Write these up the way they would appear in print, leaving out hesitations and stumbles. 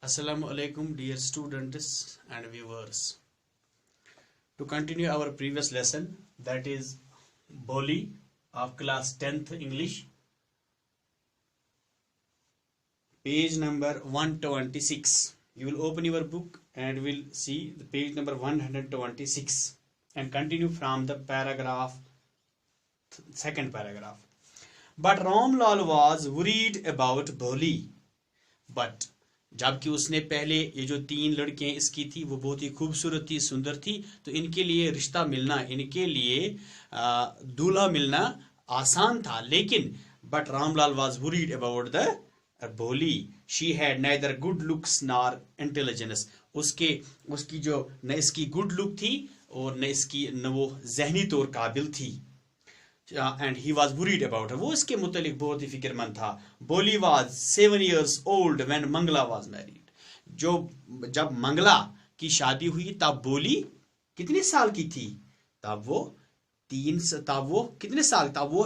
Assalamu alaikum, dear students and viewers. To continue our previous lesson, that is Boli of class 10th English, page number 126. You will open your book and will see the page number 126 and continue from the second paragraph. But Ramlal was worried about Boli. But जबकि उसने पहले ये जो तीन लड़कियां इसकी थी वो बहुत ही खूबसूरत थी, सुंदर थी, तो इनके लिए रिश्ता मिलना, इनके लिए दूल्हा मिलना आसान था. लेकिन but Ramlal was worried about the Boli. She had neither good looks nor intelligence. उसकी जो न इसकी गुड लुक थी और न इसकी न वो जहनी तौर काबिल थी. And he was worried about her. वो इसके मुतालिक बहुत ही फिक्रमंद था. बोली was 7 years old when Mangla was married. जब मंगला की शादी हुई तब बोली कितने साल की थी? तब वो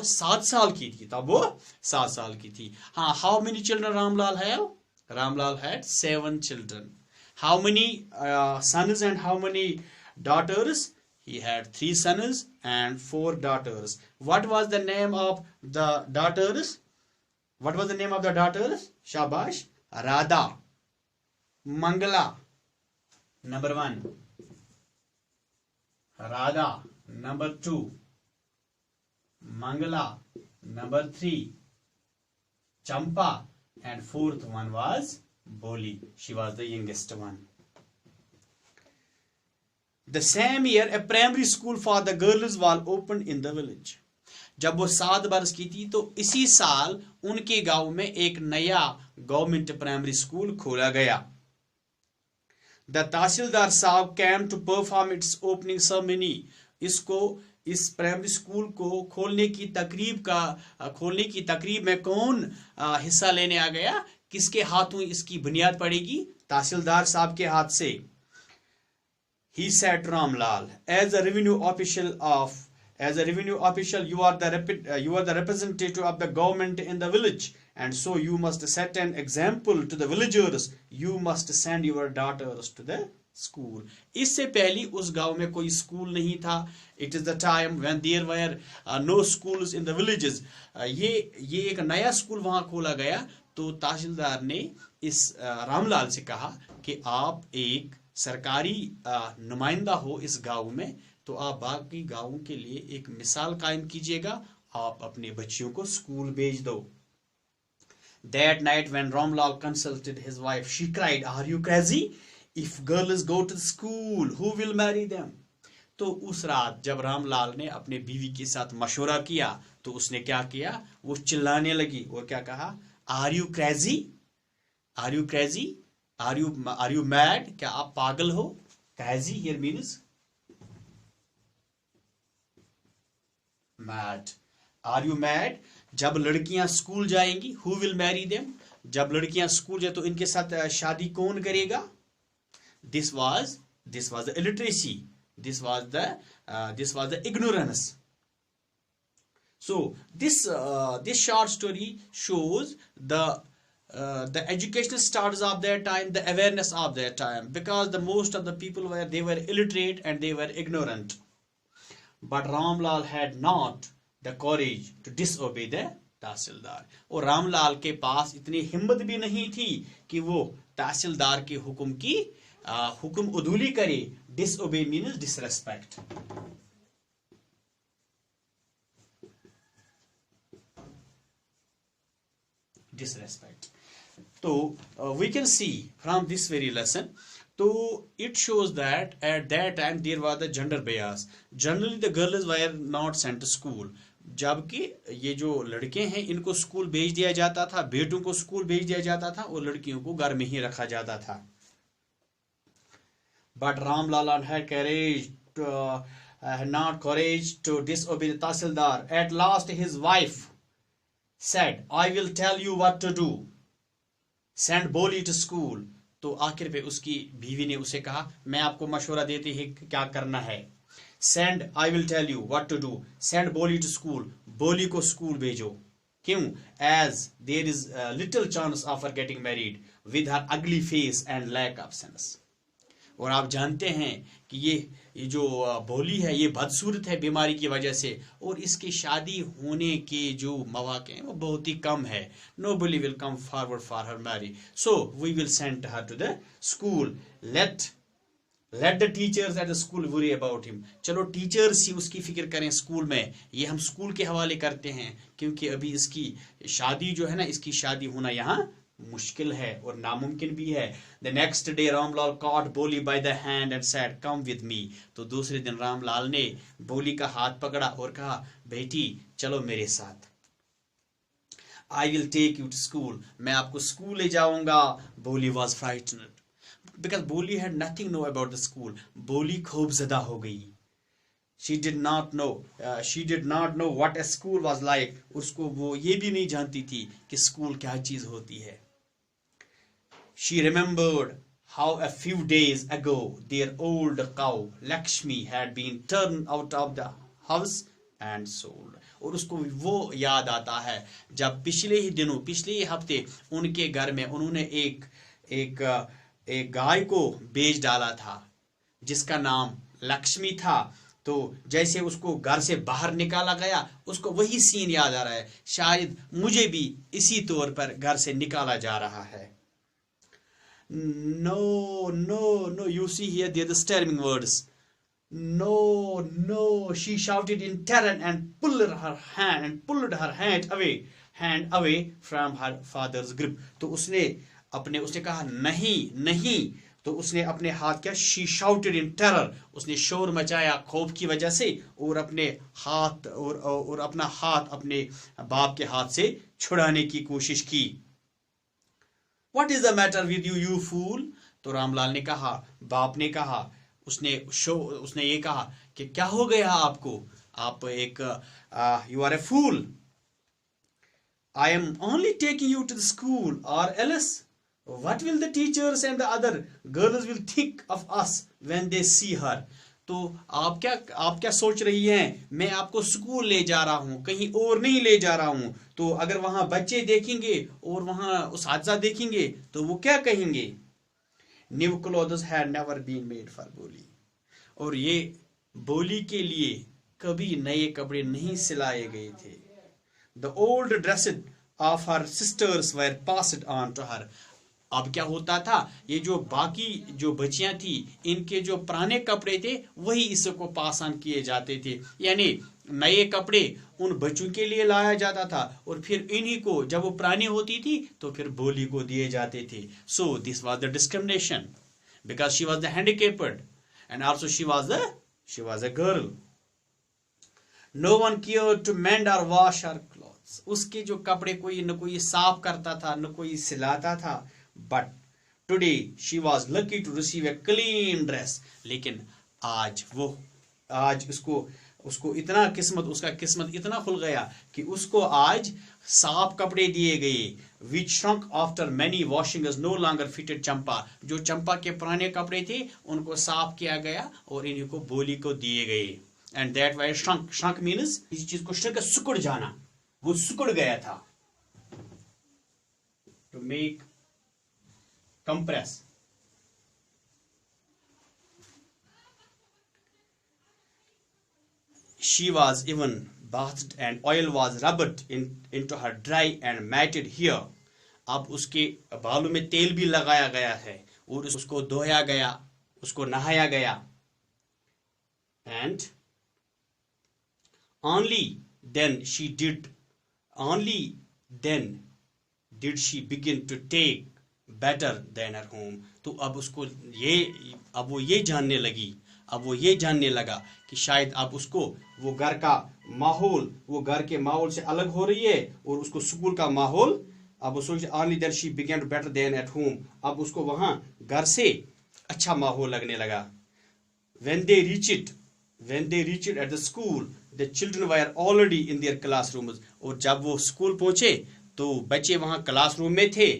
7 साल की थी. हाँ, how many children Ramlal have? Ramlal had 7 children. How many sons and how many daughters? He had 3 sons and 4 daughters. What was the name of the daughters? Shabash. Radha. Mangala. Number 1. Radha. Number 2. Mangala. Number 3. Champa. And 4th one was Boli. She was the youngest one. The same year, a primary school for the girls was opened in the village. जब वो 7 बरस की थी तो इसी साल उनके गांव में एक नया गवर्नमेंट प्राइमरी स्कूल खोला गया. The तहसीलदार साहब came to perform its opening ceremony. इस प्राइमरी स्कूल को खोलने की तकरीब में कौन हिस्सा लेने आ गया? किसके हाथों इसकी बुनियाद पड़ेगी? तहसीलदार साहब के हाथ से. He said to Ramlal, as a revenue official, you are the representative of the government in the village, and so you must set an example to the villagers. You must send your daughters to the school. इससे पहले उस गांव में कोई school नहीं था. It is the time when there were no schools in the villages. ये एक नया स्कूल वहां खोला गया. तो तहसीलदार ने इस रामलाल से कहा कि आप एक सरकारी नुमाइंदा हो इस गांव में, तो आप बाकी गांवों के लिए एक मिसाल कायम कीजिएगा. आप अपने बच्चियों को स्कूल भेज दो. That night when Ramlal consulted his wife, she cried, "Are you crazy? If girls go to school, who will marry them?" तो उस रात जब रामलाल ने अपने बीवी के साथ मशवरा किया तो उसने क्या किया? वो चिल्लाने लगी और क्या कहा? Are you crazy? Are you crazy? Are you mad? क्या आप पागल हो? Crazy here means mad. Are you mad? जब लड़कियां स्कूल जाएंगी, who will marry them? जब लड़कियां स्कूल जाए तो इनके साथ शादी कौन करेगा? This was the illiteracy. This was the ignorance. So this short story shows the educational status of their time, the awareness of their time, because the most of the people were illiterate and they were ignorant. But Ramlal had not the courage to disobey the तहसीलदार. और रामलाल के पास इतनी हिम्मत भी नहीं थी कि वो तहसीलदार के हुक्म उधूली करे. Disobey means disrespect. So we can see from this very lesson, so it shows that at that time there was the gender bias. Generally the girls were not sent to school. जबकि ये जो लड़के हैं इनको school भेज दिया जाता था, बेटों को स्कूल भेज दिया जाता था और लड़कियों को घर में ही रखा जाता था. But Ramlal had not courage to disobey the Tahsildar. At last his wife said, "I will tell you what to do. Send Boli to school." तो आखिर पे उसकी बीवी ने उसे कहा, मैं आपको मशवरा देती है क्या करना है. I will tell you what to do. Send Boli to school. Boli को स्कूल भेजो. क्यों? As there is little chance of her getting married with her ugly face and lack of sense. और आप जानते हैं कि ये जो भोली है ये बदसूरत है बीमारी की वजह से, और इसकी शादी होने के जो मौके हैं वो बहुत ही कम है। Nobody will come forward for her marry, so we will send her to the school. Let the teachers at the school worry about him. चलो टीचर्स ही उसकी फिक्र करें स्कूल में। ये हम स्कूल के हवाले करते हैं क्योंकि अभी इसकी शादी जो है ना, इसकी शादी होना यहाँ मुश्किल है और नामुमकिन भी है। The next day Ramlal caught Boli by the hand and said come with me. तो दूसरे दिन रामलाल ने बोली का हाथ पकड़ा और कहा बेटी चलो मेरे साथ। I will take you to school, मैं आपको स्कूल ले जाऊंगा। Bholi was frightened because Bholi had nothing know about the school. Bholi खूब ज़दा हो गई। she did not know what a school was like। उसको वो ये भी नहीं जानती थी कि स्कूल क्या चीज होती है। She remembered how a few days ago their old cow Lakshmi had been turned out of the house and sold। और उसको वो याद आता है जब पिछले ही हफ्ते उनके घर में उन्होंने एक गाय को बेच डाला था जिसका नाम लक्ष्मी था। तो जैसे उसको घर से बाहर निकाला गया, उसको वही सीन याद आ रहा है। शायद मुझे भी इसी तौर पर घर से निकाला जा रहा है। No, you see here the disturbing words। No, she shouted in terror and pulled her hand away from her father's grip। तो उसने कहा नहीं, तो उसने अपने हाथ क्या, शी शाउटेड इन टेरर, उसने शोर मचाया खौफ की वजह से, और अपने हाथ और अपना हाथ अपने बाप के हाथ से छुड़ाने की कोशिश की। What is the matter with you, you fool? तो रामलाल ने कहा, बाप ने कहा, उसने ये कहा कि क्या हो गया आपको, आप एक you are a fool। I am only taking you to the school, or else what will the teachers and the other girls will think of us when they see her। तो आप क्या सोच रही हैं, मैं आपको स्कूल ले जा रहा हूं, कहीं और नहीं ले जा रहा हूं। तो अगर वहां बच्चे देखेंगे और वहां उस्ताद देखेंगे तो वो क्या कहेंगे। New clothes had never been made for Bholi. और ये बोली के लिए कभी नए कपड़े नहीं सिलाए गए थे। The old dresses of her sisters were passed on to her. अब क्या होता था, ये जो बाकी जो बच्चियां थी इनके जो पुराने कपड़े थे वही इसको पास ऑन किए जाते थे, यानी नए कपड़े उन बच्चों के लिए लाया जाता था और फिर इन्हीं को जब वो पुरानी होती थी तो फिर बोली को दिए जाते थे। So this was the discrimination because she was the handicapped and also she was a girl. No one care to mend or wash her clothes. उसके जो कपड़े न कोई साफ करता था न कोई सिलाता था। But today she was lucky to receive a clean dress। लेकिन आज उसको उसका किस्मत इतना खुल गया कि उसको आज साफ कपड़े दिए गए। Which shrunk after many washing is no longer fitted चंपा। जो चंपा के पुराने कपड़े थे उनको साफ किया गया और इन्हीं को बोली को दिए गए। And that why shrunk means इस चीज को shrink सुकुड़ जाना, वो सुकुड़ गया था। To make compress। She was even bathed and oil was rubbed into her dry and matted hair। अब उसके बालों में तेल भी लगाया गया है और उसको धोया गया, उसको नहाया गया। And only then did she begin to take better than her home। तो अब वो ये जानने लगा कि शायद अब उसको वो घर के माहौल से अलग हो रही है और उसको स्कूल का माहौल अब वो सोच only then she began to better than at home। अब उसको वहां घर से अच्छा माहौल लगने लगा। When they reached at the school the children were already in their classrooms। और जब वो स्कूल पहुंचे तो बच्चे वहां क्लासरूम में थे।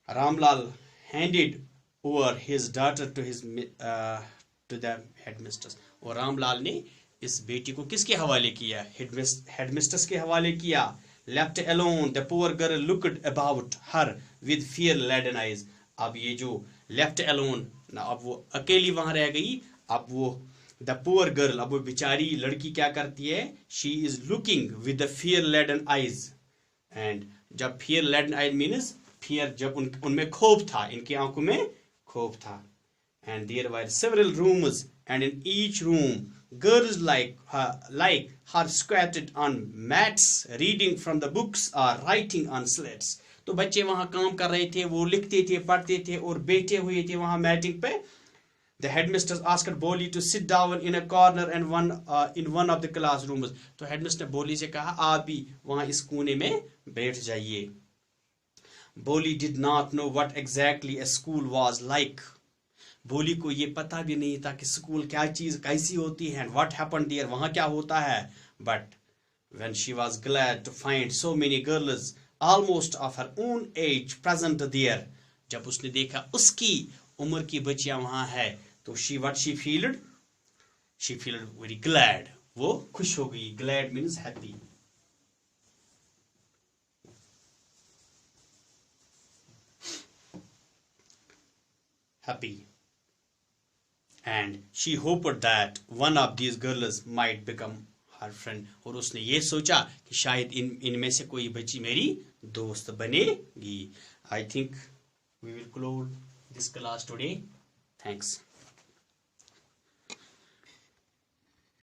Ramlal handed over his daughter to the headmistress। और रामलाल ने इस बेटी को किसके हवाले किया? हेडमिस्ट्रेस के हवाले किया. Left alone, the poor girl looked about her with fear-laden eyes. अब ये जो left alone ना, अब वो अकेली वहां रह गई. अब वो the poor girl, अब वो बेचारी लड़की क्या करती है? She is looking with the fear-laden eyes. And जब fear-laden eyes means fear, जब उनमें खौफ था, इनकी आंखों में खौफ था. And there were several rooms, and in each room girls like her squatted on mats reading from the books or writing on slates. तो बच्चे वहां काम कर रहे थे, वो लिखते थे, पढ़ते थे और बैठे हुए थे वहां मैटिंग पे. The headmistress asked Bolly to sit down in a corner and in one of the classrooms. तो हेडमिस्टर ने बोली से कहा आप भी वहां इस कोने में बैठ जाइए. Bolly did not know what exactly a school was like. बोली को ये पता भी नहीं था कि स्कूल क्या चीज कैसी होती है, and what happened there, वहां क्या होता है. But when she was glad to find so many girls almost of her own age present there, जब उसने देखा उसकी उम्र की बच्चियां वहां है, तो she felt very glad. वो खुश हो गई. Glad means happy. Happy. And she hoped that one of these girls might become her friend. और उसने ये सोचा कि शायद इनमें से कोई बच्ची मेरी दोस्त बनेगी. I think we will close this class today. Thanks.